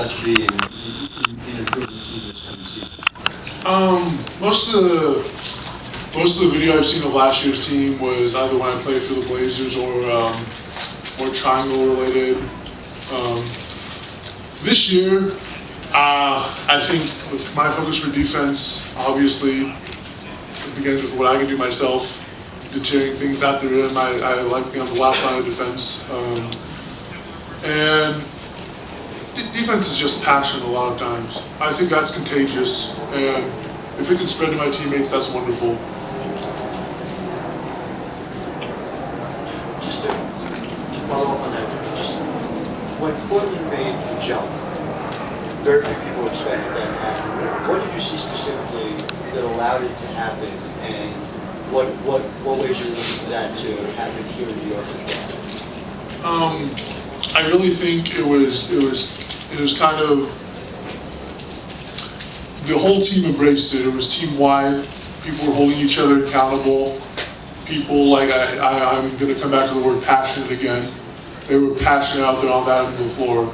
Must be in improving the team this coming season? Most of the video I've seen of last year's team was either when I played for the Blazers or triangle related. This year, I think with my focus for defense, obviously, it begins with what I can do myself, deterring things at the rim. I like being on the last line of defense. And defense is just passion a lot of times. I think that's contagious, and if it can spread to my teammates, that's wonderful. Just to follow up on that, just when Portland made the jump, very few people expected that to happen. What did you see specifically that allowed it to happen, and what ways are you looking for that to happen here in New York as well? I really think it was kind of, the whole team embraced it. It was team-wide. People were holding each other accountable. People, like, I'm going to come back to the word passionate again. They were passionate out there on that end of the floor.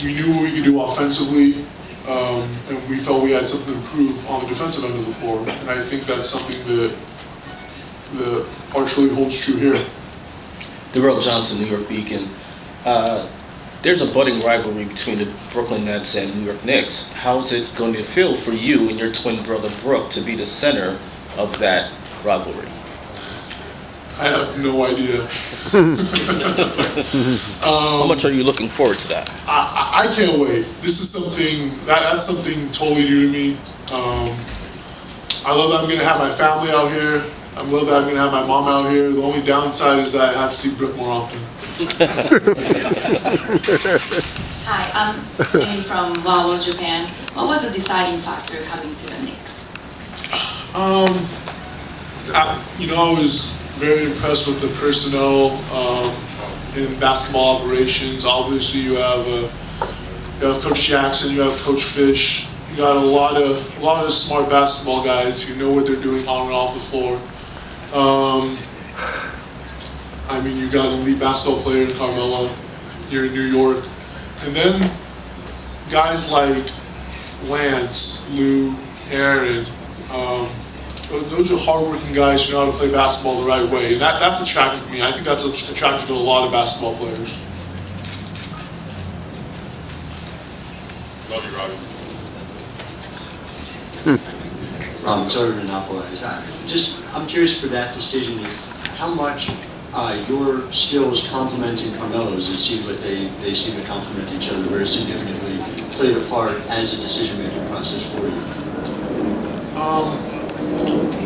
We knew what we could do offensively, and we felt we had something to improve on the defensive end of the floor. And I think that's something that partially holds true here. Darrell Johnson, New York Beacon. There's a budding rivalry between the Brooklyn Nets and New York Knicks. How is it going to feel for you and your twin brother Brooke to be the center of that rivalry? I have no idea. How much are you looking forward to that? I can't wait. This is that's something totally new to me. I love that I'm going to have my family out here. I love that I'm going to have my mom out here. The only downside is that I have to see Brooke more often. Hi, I'm Amy from Wawa, Japan. What was the deciding factor coming to the Knicks? I was very impressed with the personnel in basketball operations. Obviously, you have Coach Jackson, you have Coach Fish. You got a lot of smart basketball guys who know what they're doing on and off the floor. You got an elite basketball player in Carmelo here in New York. And then guys like Lance, Lou, Aaron, those are hardworking guys who know how to play basketball the right way. And that's attractive to me. I think that's attractive to a lot of basketball players. Love you, Robbie. Sorry to monopolize. I'm curious for that decision, how much your skills complementing Carmelo's. It seems like they seem to complement each other very significantly, played a part as a decision-making process for you.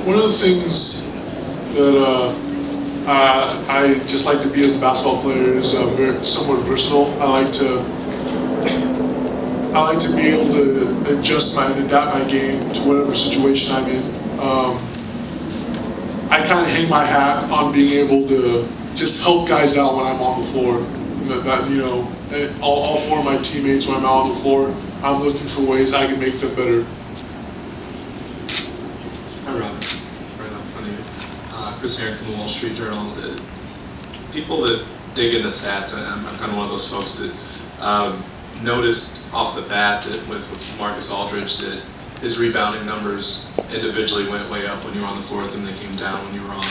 One of the things that I just like to be as a basketball player is somewhat versatile. I like to be able to adjust and adapt my game to whatever situation I'm in. I kind of hang my hat on being able to just help guys out when I'm on the floor. All four of my teammates when I'm out on the floor, I'm looking for ways I can make them better. Hi, Robin. Right up front of you. Chris Herring from the Wall Street Journal. People that dig into stats, I'm kind of one of those folks that noticed off the bat that with Marcus Aldridge that his rebounding numbers individually went way up when you were on the floor, then they came down when you were on.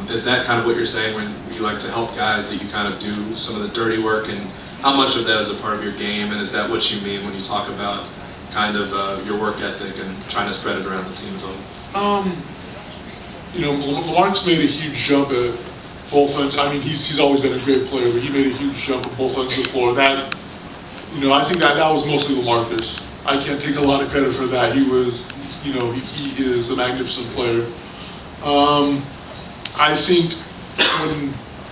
Is that kind of what you're saying when you like to help guys, that you kind of do some of the dirty work, and how much of that is a part of your game, and is that what you mean when you talk about kind of your work ethic and trying to spread it around the team as well? Mark's made a huge jump at both ends. He's always been a great player, but he made a huge jump at both ends of the floor. I think that was mostly LaMarcus. I can't take a lot of credit for that. He is a magnificent player. I think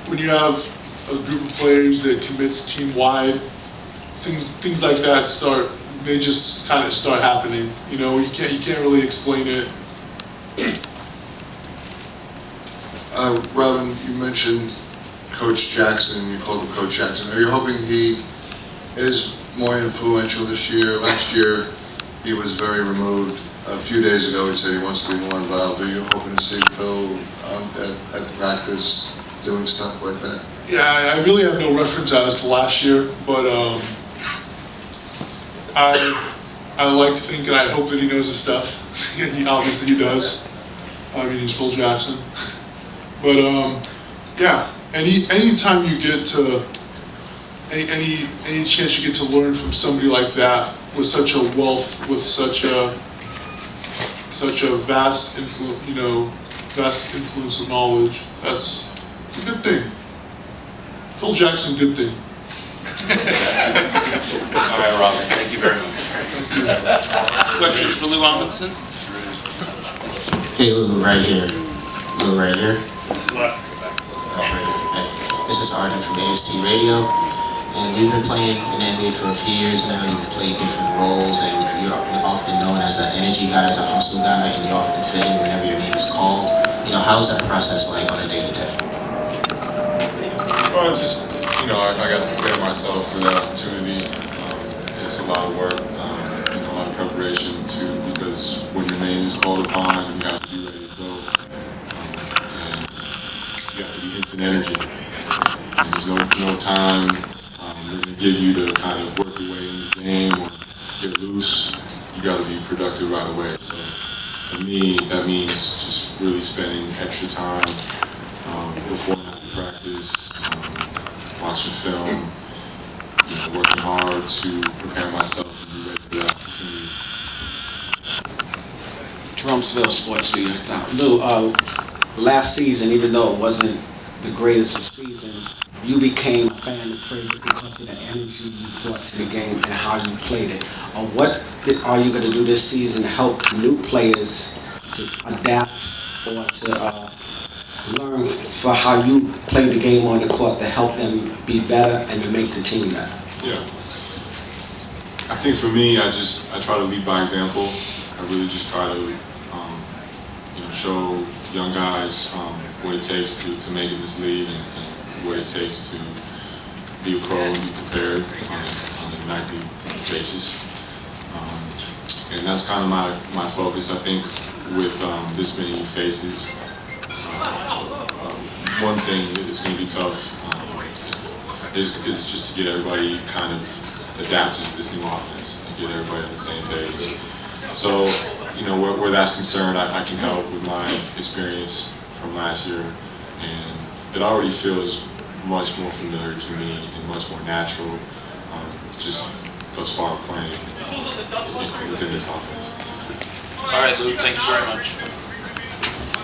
when you have a group of players that commits team-wide, things like that they just kind of start happening. You can't really explain it. Robin, you mentioned Coach Jackson. You called him Coach Jackson. Are you hoping he is more influential this year? Last year, he was very removed. A few days ago, he said he wants to be more involved. Are you hoping to see Phil at practice doing stuff like that? Yeah, I really have no reference as to last year, but I like to think and I hope that he knows his stuff. And obviously he does. I mean, he's Phil Jackson. But yeah, anytime you get to any chance you get to learn from somebody like that with such a wealth, with such a vast influence, vast influence of knowledge, it's a good thing. Phil Jackson, good thing. All right, Robin, thank you very much. Questions for Lou Amundsen? Hey, Lou, right here. Lou, right here. Right here. Hey. This is Arden from AST Radio, and you've been playing in the NBA for a few years now. You've played different roles, and you're often known as an energy guy, as a hustle guy, and you often fit in whenever your name is called. How is that process like on a day-to-day? Well, it's just, I got to prepare myself for the opportunity. It's a lot of work, a lot of preparation too, because when your name is called upon, you have to be ready to go. And you have to be instant energy. And there's no time they're going to give you to kind of work your way in the game or get loose. You got to be productive right away. So for me, that means just really spending extra time before and after practice, watching film, working hard to prepare myself and be ready for that opportunity. Trumpsville Sports Media. Now, Lou, last season, even though it wasn't the greatest of seasons, you became a fan of favorite because of the energy you brought to the game and how you played it. What are you going to do this season to help new players to adapt or to learn for how you play the game on the court to help them be better and to make the team better? Yeah. I think for me, I try to lead by example. I really just try to, show young guys what it takes to make it in this league and what it takes to be a pro and be prepared on a nightly basis. And that's kind of my focus. I think with this many new faces, one thing that's going to be tough is just to get everybody kind of adapted to this new offense and get everybody on the same page. So, where that's concerned, I can help with my experience from last year, and it already feels much more familiar to me and much more natural, just thus far playing within this offense. All right, Lou, thank you very much.